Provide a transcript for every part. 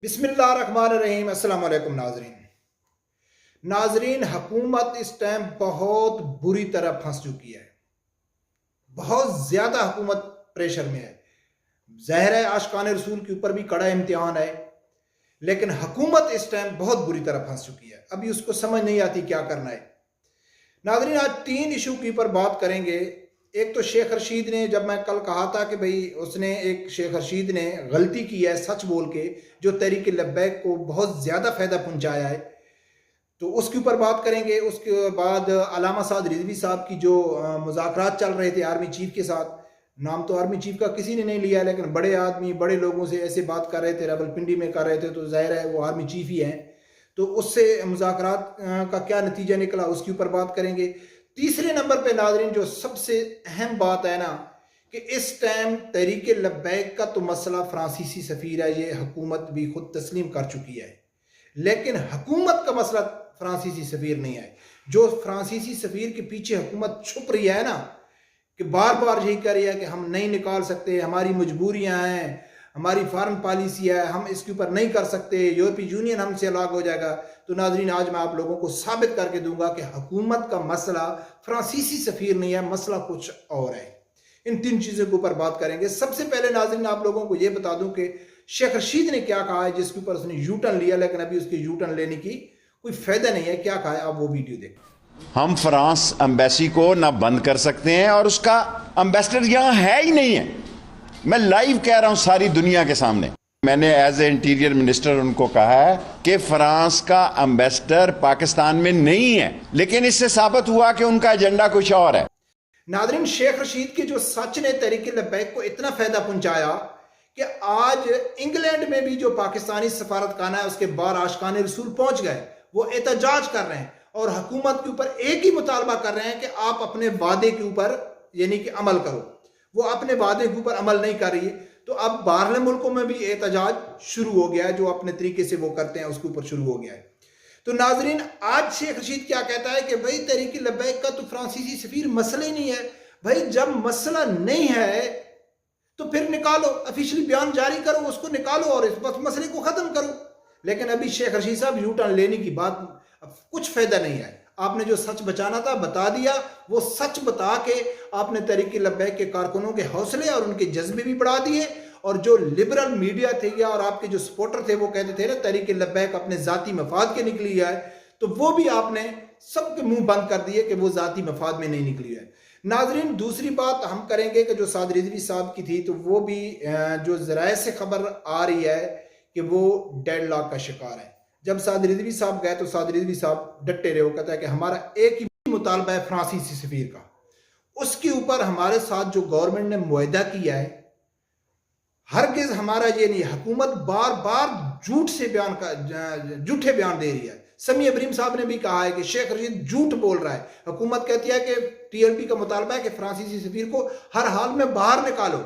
बिस्मिल्लाहिर्रहमानिर्रहीम। अस्सलाम वालेकुम नाजरीन, हुकूमत इस टाइम बहुत बुरी तरह फंस चुकी है। बहुत ज़्यादा हुकूमत प्रेशर में है। ज़ाहिर है आशिकान रसूल के ऊपर भी कड़ा इम्तिहान है, लेकिन हुकूमत इस टाइम बहुत बुरी तरह फंस चुकी है। अभी उसको समझ नहीं आती क्या करना है। नाजरीन, आज 3 इशू के ऊपर बात करेंगे। एक तो शेख रशीद ने, जब मैं कल कहा था कि भाई उसने शेख रशीद ने गलती की है सच बोल के, जो तहरीक लब्बैक को बहुत ज़्यादा फ़ायदा पहुंचाया है, तो उसके ऊपर बात करेंगे। उसके बाद अल्लामा साद रिजवी साहब की जो मुज़ाकरात चल रहे थे आर्मी चीफ के साथ, नाम तो आर्मी चीफ का किसी ने नहीं लिया, लेकिन बड़े आदमी बड़े लोगों से ऐसे बात कर रहे थे, रावलपिंडी में कर रहे थे, तो जाहिर है वो आर्मी चीफ ही हैं। तो उससे मुज़ाकरात का क्या नतीजा निकला, उसके ऊपर बात करेंगे। तीसरे नंबर पे नाज़रीन, जो सबसे अहम बात है ना, कि इस टाइम तहरीक लब्बैक का तो मसला फ्रांसीसी सफ़ीर है, ये हुकूमत भी खुद तस्लीम कर चुकी है, लेकिन हुकूमत का मसला फ्रांसीसी सफ़ीर नहीं है। जो फ्रांसीसी सफ़ीर के पीछे हुकूमत छुप रही है ना, कि बार बार यही कह रही है कि हम नहीं निकाल सकते, हमारी मजबूरियां हैं, हमारी फॉरेन पॉलिसी है, हम इसके ऊपर नहीं कर सकते, यूरोपीय यूनियन हमसे अलग हो जाएगा। तो नाजरीन, आज मैं आप लोगों को साबित करके दूंगा कि हुकूमत का मसला फ्रांसीसी सफ़ीर नहीं है, मसला कुछ और है। इन 3 चीज़ों के ऊपर बात करेंगे। सबसे पहले नाजरीन, आप लोगों को यह बता दूं कि शेख रशीद ने क्या कहा है, जिसके ऊपर उसने यू टर्न लिया, लेकिन अभी उसके यू टर्न लेने की कोई फायदा नहीं है। क्या कहा है, आप वो वीडियो देखें। हम फ्रांस एम्बेसी को ना बंद कर सकते हैं, और उसका एम्बेसडर यहां है ही नहीं है। मैं लाइव कह रहा हूं सारी दुनिया के सामने। मैंने एज ए इंटीरियर मिनिस्टर उनको कहा है कि फ्रांस का एम्बेसडर पाकिस्तान में नहीं है, लेकिन इससे साबित हुआ कि उनका एजेंडा कुछ और है। नादरीन, शेख रशीद के जो सच ने तहरीक लब्बैक को इतना फायदा पहुंचाया कि आज इंग्लैंड में भी जो पाकिस्तानी सफारतखाना है उसके बाहर आशिकान रसूल पहुंच गए, वो एहतजाज कर रहे हैं और हुकूमत के ऊपर एक ही मुतालबा कर रहे हैं कि आप अपने वादे के ऊपर यानी कि अमल करो। वो अपने वादे के ऊपर अमल नहीं कर रही है, तो अब बाहरले मुल्कों में भी एहतजाज शुरू हो गया है, जो अपने तरीके से वो करते हैं उसके ऊपर शुरू हो गया है। तो नाजरीन, आज शेख रशीद क्या कहता है कि भाई तहरीक लब्बैक का तो फ्रांसीसी सफीर मसला ही नहीं है। भाई जब मसला नहीं है तो फिर निकालो, ऑफिशियली बयान जारी करो, उसको निकालो और इस बस मसले को खत्म करो। लेकिन अभी शेख रशीद साहब यू टर्न लेने की बात, कुछ फायदा नहीं है। आपने जो सच बचाना था बता दिया, वो सच बता के आपने तहरीक लब्बैक के कारकुनों के हौसले और उनके जज्बे भी बढ़ा दिए। और जो लिबरल मीडिया थे या और आपके जो सपोर्टर थे, वो कहते थे ना तहरीक लब्बैक अपने जाती मफाद के निकली है, तो वो भी आपने सबके मुंह बंद कर दिए कि वो जाती मफाद में नहीं निकली है। नाजरीन, दूसरी बात हम करेंगे कि जो साद रिजवी साहब की थी, तो वो भी जो ज़राए से खबर आ रही है कि वो डेडलॉक का शिकार है। जब साद रिजवी साहब गए तो साद रिजवी साहब डटे रहे। वो कहता है कि हमारा एक ही मुतालबा है फ्रांसीसी सफीर का, उसके ऊपर हमारे साथ जो गवर्नमेंट ने मुआहदा किया है, हरगिज हमारा ये नहीं। हुकूमत बार बार झूठे बयान दे रही है। समी इब्राहिम साहब ने भी कहा है कि शेख रशीद झूठ बोल रहा है। हुकूमत कहती है कि टीएलपी का मुतालबा है कि फ्रांसीसी सफीर को हर हाल में बाहर निकालो,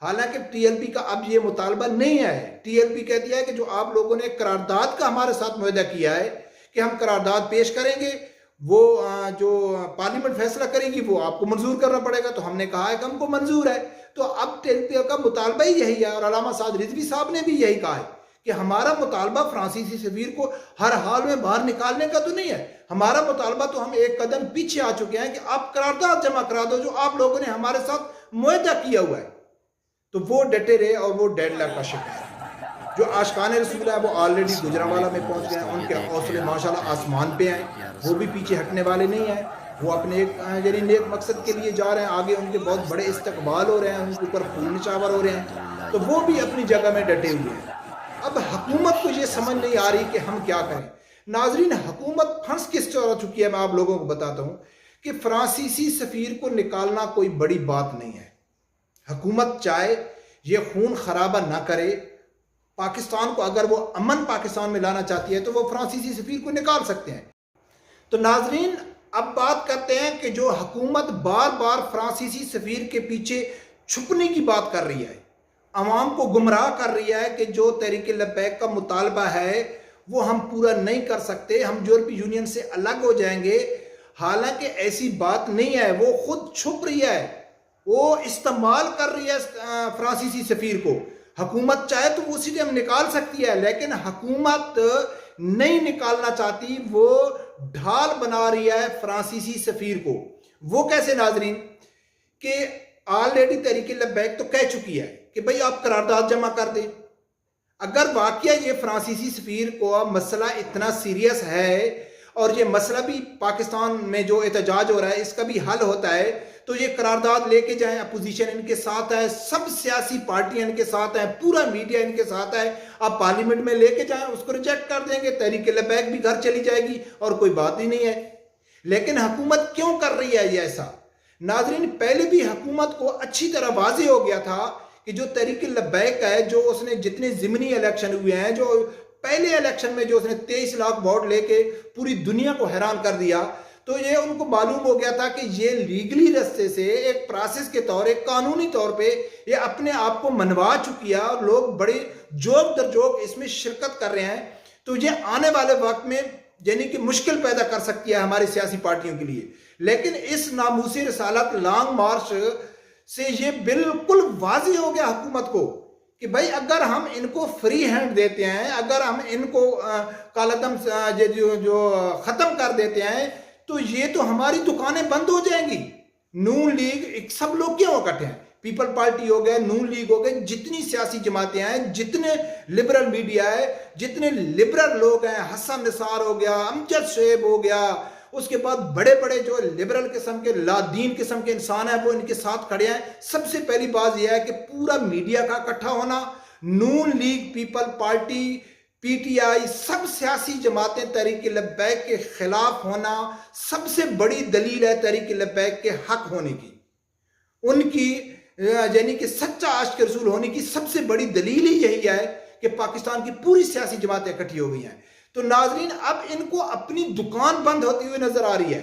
हालांकि टीएलपी का अब ये मुतालबा नहीं है। टीएलपी कहती है कि जो आप लोगों ने करारदाद का हमारे साथ मुआहदा किया है कि हम करारदाद पेश करेंगे, वो जो पार्लियामेंट फैसला करेगी वो आपको मंजूर करना पड़ेगा। तो हमने कहा है कि हमको मंजूर है। तो अब टीएलपी का मुतालबा ही यही है, और अल्लामा साद रिजवी साहब ने भी यही कहा है कि हमारा मुतालबा फ्रांसीसी सफीर को हर हाल में बाहर निकालने का तो नहीं है। हमारा मुतालबा तो हम एक कदम पीछे आ चुके हैं कि आप करारदाद जमा करा दो जो आप लोगों ने हमारे साथ मुआहदा किया हुआ है। तो वो डटे रहे और वो डेडलॉक का शिकार है। जो आशिकान रसूल है वो ऑलरेडी गुजरांवाला में पहुंच गए हैं। उनके हौसले माशाल्लाह आसमान पे हैं, वो भी पीछे हटने वाले नहीं हैं। वो अपने एक यानी नेक मकसद के लिए जा रहे हैं आगे। उनके बहुत बड़े इस्तकबाल हो रहे हैं, उनके ऊपर फूल निछावर हो रहे हैं, तो वो भी अपनी जगह में डटे हुए हैं। अब हुकूमत को ये समझ नहीं आ रही कि हम क्या करें। नाजरीन, हुकूमत फंस किस तरह चुकी है, मैं आप लोगों को बताता हूँ कि फ्रांसीसी सफीर को निकालना कोई बड़ी बात नहीं है। हुकूमत चाहे ये खून खराबा ना करे, पाकिस्तान को अगर वो अमन पाकिस्तान में लाना चाहती है तो वो फ्रांसीसी सफीर को निकाल सकते हैं। तो नाजरीन, अब बात करते हैं कि जो हुकूमत बार बार फ्रांसीसी सफीर के पीछे छुपने की बात कर रही है, अवाम को गुमराह कर रही है कि जो तहरीक लब्बैक का मुतालबा है वो हम पूरा नहीं कर सकते, हम यूरोपीय यूनियन से अलग हो जाएंगे। हालांकि ऐसी बात नहीं है, वो खुद छुप रही है, वो इस्तेमाल कर रही है फ्रांसीसी सफीर को। हुकूमत चाहे तो वो उसी टाइम निकाल सकती है, लेकिन हुकूमत नहीं निकालना चाहती, वो ढाल बना रही है फ्रांसीसी सफीर को। वो कैसे नाजरीन, कि ऑलरेडी तहरीक लब्बैक तो कह चुकी है कि भाई आप करारदाद जमा कर दें। अगर वाकया ये फ्रांसीसी सफीर को मसला इतना सीरियस है और ये मसला भी पाकिस्तान में जो एहतजाज हो रहा है इसका भी हल होता है, तो ये करारदाद लेके जाएं, अपोजिशन इनके साथ है, सब सियासी पार्टियां इनके साथ हैं, पूरा मीडिया इनके साथ है, आप पार्लियामेंट में लेके जाएं, उसको रिजेक्ट कर देंगे, तहरीक लब्बैक भी घर चली जाएगी और कोई बात ही नहीं है। लेकिन हुकूमत क्यों कर रही है ये ऐसा? नाजरीन, पहले भी हुकूमत को अच्छी तरह वाज़ेह हो गया था कि जो तहरीक लब्बैक है, जो उसने जितने ज़िमनी इलेक्शन हुए हैं, जो पहले इलेक्शन में जो उसने 23 लाख वोट लेके पूरी दुनिया को हैरान कर दिया, तो ये उनको मालूम हो गया था कि ये लीगली रास्ते से एक प्रोसेस के तौर, एक कानूनी तौर पे ये अपने आप को मनवा चुकी है और लोग बड़े जोक दर जोक इसमें शिरकत कर रहे हैं। तो ये आने वाले वक्त में यानी कि मुश्किल पैदा कर सकती है हमारी सियासी पार्टियों के लिए। लेकिन इस नामूसी रिसालत लॉन्ग मार्च से ये बिल्कुल वाज़ेह हो गया हुकूमत को कि भाई अगर हम इनको फ्री हैंड देते हैं, अगर हम इनको कालदम जो ख़त्म कर देते हैं, तो ये तो हमारी दुकानें बंद हो जाएंगी। नून लीग, सब लोग क्यों इकट्ठे हैं, पीपल पार्टी हो गए, नून लीग हो गए, जितनी सियासी जमातें हैं, जितने लिबरल मीडिया है, जितने लिबरल लोग हैं, हसन निसार हो गया, अमजद शेब हो गया, उसके बाद बड़े बड़े जो लिबरल किस्म के लादीन किस्म के इंसान हैं वो इनके साथ खड़े हैं। सबसे पहली बात यह है कि पूरा मीडिया का इकट्ठा होना, नून लीग, पीपल पार्टी, पीटीआई, सब सियासी जमातें तहरीक लब्बैक के खिलाफ होना सबसे बड़ी दलील है तहरीक लब्बैक के हक होने की, उनकी यानी कि सच्चा आशिक रसूल होने की सबसे बड़ी दलील ही यही है कि पाकिस्तान की पूरी सियासी जमातें इकट्ठी हो गई हैं। तो नाजरीन, अब इनको अपनी दुकान बंद होती हुई नजर आ रही है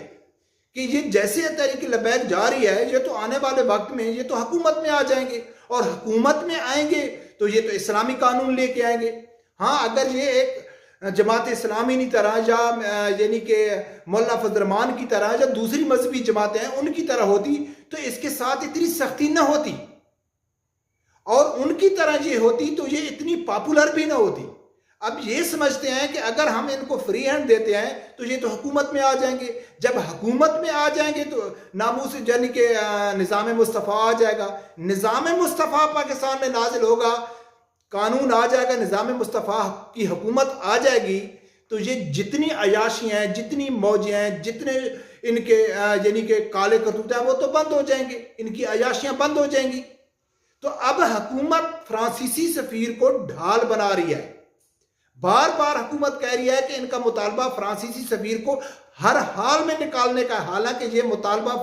कि ये जैसे तहरीक लब्बैक जा रही है, ये तो आने वाले वक्त में ये तो हुकूमत में आ जाएंगे, और हुकूमत में आएंगे तो ये तो इस्लामी कानून लेके आएंगे। हाँ, अगर ये एक जमात इस्लामी की तरह या यानी कि मौलाना फजल रहमान की तरह या दूसरी मजहबी जमातें हैं उनकी तरह होती तो इसके साथ इतनी सख्ती न होती, और उनकी तरह ये होती तो ये इतनी पॉपुलर भी ना होती। अब ये समझते हैं कि अगर हम इनको फ्री हैंड देते हैं तो ये तो हुकूमत में आ जाएंगे, जब हुकूमत में आ जाएंगे तो नामूस यानी कि निज़ाम मुस्तफ़ा आ जाएगा, निज़ाम मुस्तफ़ा पाकिस्तान में नाजिल होगा, कानून आ जाएगा, निज़ाम मुस्तफ़ा की हुकूमत आ जाएगी, तो ये जितनी अयाशी हैं, जितनी मौजें हैं, जितने इनके यानी कि काले करतूत हैं वो तो बंद हो जाएंगे, इनकी अयाशियाँ बंद हो जाएंगी। तो अब हुकूमत फ्रांसीसी सफीर को ढाल बना रही है, बार बार हुकूमत कह रही है कि इनका मुतालबा फ्रांसीसी सफीर को हर हाल में निकालने का, हालांकि ये मुतालबा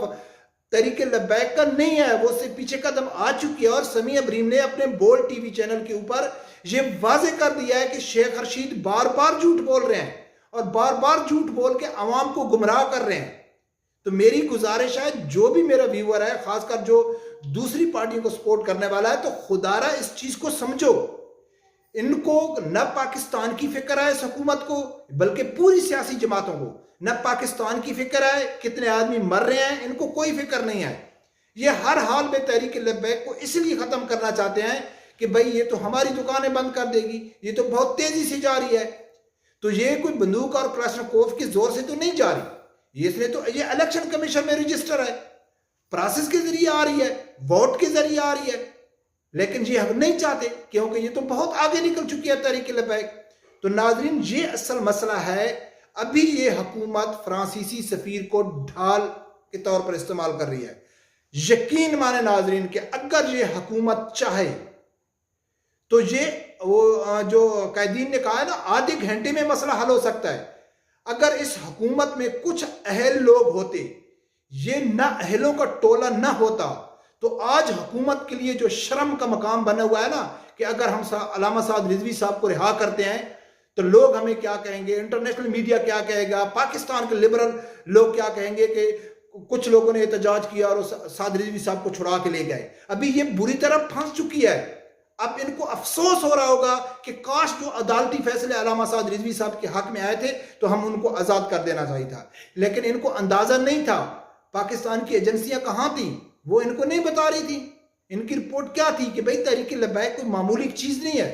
तहरीक लब्बैक का नहीं है, वो उससे पीछे कदम आ चुकी है। और समी अब्रीम ने अपने बोल्ड टीवी चैनल के ऊपर ये वाज़ेह कर दिया है कि शेख रशीद बार बार झूठ बोल रहे हैं और बार बार झूठ बोल के अवाम को गुमराह कर रहे हैं। तो मेरी गुजारिश है, जो भी मेरा व्यूअर है, खासकर जो दूसरी पार्टियों को सपोर्ट करने वाला है, तो खुदारा इस चीज को समझो, इनको न पाकिस्तान की फिक्र है इस हुकूमत को, बल्कि पूरी सियासी जमातों को न पाकिस्तान की फिक्र है, कितने आदमी मर रहे हैं, इनको कोई फिक्र नहीं है। ये हर हाल में तहरीक लब्बैक को इसलिए खत्म करना चाहते हैं कि भाई ये तो हमारी दुकानें बंद कर देगी, ये तो बहुत तेजी से जा रही है। तो ये कोई बंदूक और क्लाशनकोफ के जोर से तो नहीं जा रही, ये इसने तो ये इलेक्शन कमीशन में रजिस्टर है, प्रोसेस के जरिए आ रही है, वोट के जरिए आ रही है, लेकिन ये हम नहीं चाहते क्योंकि ये तो बहुत आगे निकल चुकी है तहरीक लब्बैक। तो नाजरीन, ये असल मसला है। अभी ये हुकूमत फ्रांसीसी सफीर को ढाल के तौर पर इस्तेमाल कर रही है। यकीन माने नाजरीन कि अगर ये हुकूमत चाहे तो ये वो जो कैदीन ने कहा है ना, आधे घंटे में मसला हल हो सकता है। अगर इस हुकूमत में कुछ अहल लोग होते, ये ना अहलों का टोला ना होता, तो आज हुकूमत के लिए जो शर्म का मकाम बना हुआ है ना, कि अगर हम अल्लामा साद रिजवी साहब को रिहा करते हैं तो लोग हमें क्या कहेंगे, इंटरनेशनल मीडिया क्या कहेगा, पाकिस्तान के लिबरल लोग क्या कहेंगे कि कुछ लोगों ने एहतजाज किया और साद रिजवी साहब को छुड़ा के ले गए। अभी ये बुरी तरह फंस चुकी है। अब इनको अफसोस हो रहा होगा कि काश जो अदालती फैसले अल्लामा साद रिजवी साहब के हक में आए थे तो हम उनको आज़ाद कर देना चाहिए था, लेकिन इनको अंदाजा नहीं था, पाकिस्तान की एजेंसियां कहाँ थी वो इनको नहीं बता रही थी। इनकी रिपोर्ट क्या थी कि भाई तहरीक लब्बैक कोई मामूली चीज नहीं है।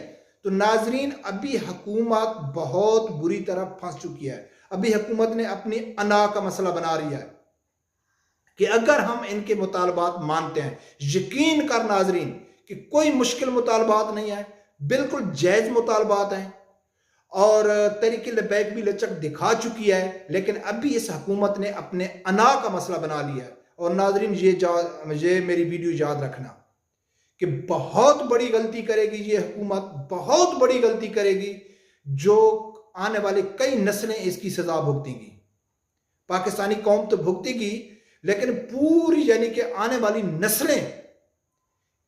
तो नाजरीन, अभी हुकूमत बहुत बुरी तरह फंस चुकी है। अभी हुकूमत ने अपनी अना का मसला बना रही है कि अगर हम इनके मुतालबात मानते हैं, यकीन कर नाजरीन कि कोई मुश्किल मुतालबात नहीं है, बिल्कुल जायज मुतालबात हैं और तहरीक लब्बैक भी लचक दिखा चुकी है, लेकिन अभी इस हुकूमत ने अपने अना का मसला बना लिया है। और नाजरीन, ये मेरी वीडियो याद रखना कि बहुत बड़ी गलती करेगी ये हुकूमत, बहुत बड़ी गलती करेगी, जो आने वाली कई नस्लें इसकी सजा भुगतेंगी। पाकिस्तानी कौम तो भुगतेगी, लेकिन पूरी यानी कि आने वाली नस्लें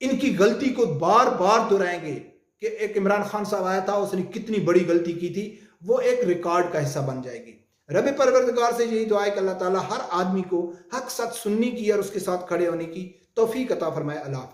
इनकी गलती को बार बार दोहराएंगे कि एक इमरान खान साहब आया था, उसने कितनी बड़ी गलती की थी, वो एक रिकॉर्ड का हिस्सा बन जाएगी। रब परवरदिगार से यही दुआ है कि अल्लाह ताला हर आदमी को हक सच सुनने की और उसके साथ खड़े होने की तौफीक अता फरमाए। अल्लाह।